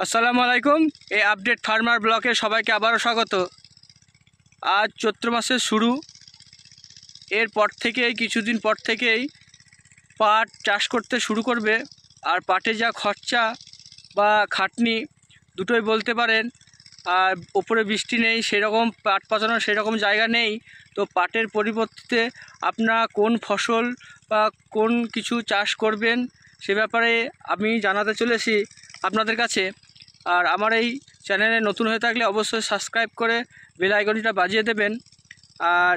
আসসালামু আলাইকুম। এই আপডেট ফার্মার ব্লকে সবাইকে আবারও স্বাগত। আজ চৈত্র মাসের শুরু, এরপর থেকেই কিছুদিন পর থেকেই পাট চাষ করতে শুরু করবে। আর পাটে যা খরচা বা খাটনি দুটোই বলতে পারেন। আর ওপরে বৃষ্টি নেই, সেরকম পাট পাচানোর সেরকম জায়গা নেই। তো পাটের পরিবর্তে আপনারা কোন ফসল বা কোন কিছু চাষ করবেন সে ব্যাপারে আমি জানাতে চলেছি আপনাদের কাছে। আর আমার এই চ্যানেলে নতুন হয়ে থাকলে অবশ্যই সাবস্ক্রাইব করে বেল আইকনটা বাজিয়ে দেবেন। আর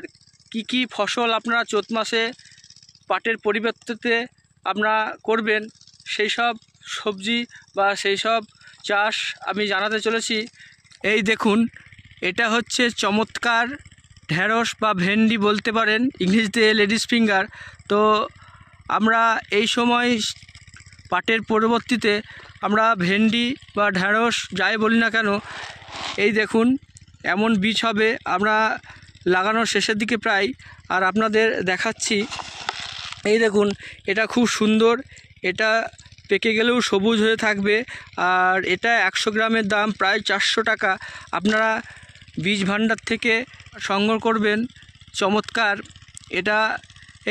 কি ফসল আপনারা চৈত মাসে পাটের পরিবর্তে আপনারা করবেন সেই সব সবজি বা সেই সব চাষ আমি জানাতে চলেছি। এই দেখুন, এটা হচ্ছে চমৎকার ঢ্যাঁড়স বা ভেন্ডি বলতে পারেন, ইংরেজিতে লেডিস ফিঙ্গার। তো আমরা এই সময় পাটের পরবর্তীতে আমরা ভেন্ডি বা ঢ্যাঁড়স যাই বলি না কেন, এই দেখুন এমন বীজ হবে আমরা লাগানোর শেষের দিকে প্রায়। আর আপনাদের দেখাচ্ছি, এই দেখুন এটা খুব সুন্দর, এটা পেকে গেলেও সবুজ হয়ে থাকবে। আর এটা 100 গ্রামের দাম প্রায় 400 টাকা। আপনারা বীজ ভাণ্ডার থেকে সংগ্রহ করবেন। চমৎকার এটা,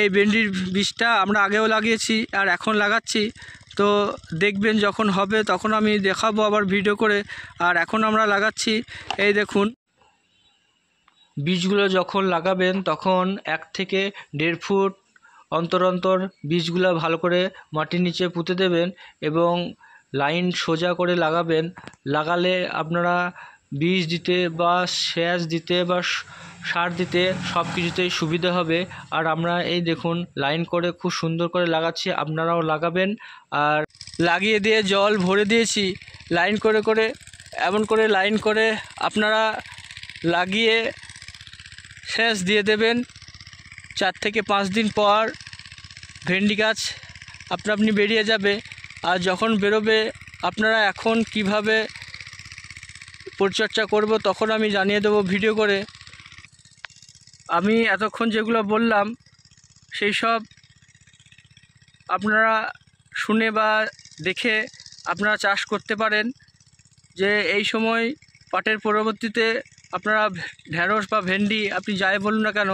এই ভেন্ডির বীজটা আমরা আগেও লাগিয়েছি আর এখন লাগাচ্ছি। তো দেখবেন যখন হবে তখন আমি দেখাবো আবার ভিডিও করে। আর এখন আমরা লাগাচ্ছি, এই দেখুন বীজগুলো যখন লাগাবেন তখন 1 থেকে 1.5 ফুট অন্তর অন্তর বীজগুলো ভালো করে মাটির নিচে পুঁতে দেবেন এবং লাইন সোজা করে লাগাবেন। লাগালে আপনারা বীজ দিতে বা সেচ দিতে বা সার দিতে সব কিছুতেই সুবিধা হবে। আর আমরা এই দেখুন লাইন করে খুব সুন্দর করে লাগাচ্ছি, আপনারাও লাগাবেন। আর লাগিয়ে দিয়ে জল ভরে দিয়েছি লাইন করে করে, এমন করে লাইন করে আপনারা লাগিয়ে সেচ দিয়ে দেবেন। 4 থেকে 5 দিন পর ভেন্ডি গাছ আপনি বেরিয়ে যাবে। আর যখন বেরোবে আপনারা এখন কিভাবে পরিচর্যা করব তখন আমি জানিয়ে দেবো ভিডিও করে। আমি এতক্ষণ যেগুলো বললাম সেই সব আপনারা শুনে বা দেখে আপনারা চাষ করতে পারেন। যে এই সময় পাটের পরবর্তীতে আপনারা ঢ্যাঁড়স বা ভেন্ডি আপনি যাই বলুন না কেন,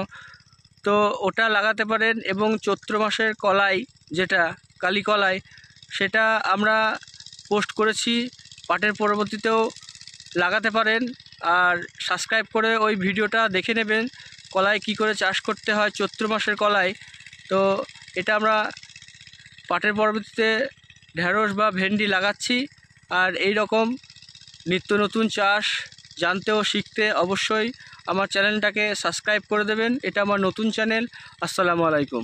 তো ওটা লাগাতে পারেন। এবং চৈত্র মাসের কলাই, যেটা কালী কলাই, সেটা আমরা পোস্ট করেছি, পাটের পরবর্তীতেও লাগাতে পারেন। আর সাবস্ক্রাইব করে ওই ভিডিওটা দেখে নেবেন কলাই কি করে চাষ করতে হয়, চৈত্র মাসের কলাই। তো এটা আমরা পাটের পরবর্তীতে ঢ্যাঁড়স বা ভেন্ডি লাগাচ্ছি। আর এই রকম নিত্য নতুন চাষ জানতে ও শিখতে অবশ্যই আমার চ্যানেলটাকে সাবস্ক্রাইব করে দেবেন। এটা আমার নতুন চ্যানেল। আসসালামু আলাইকুম।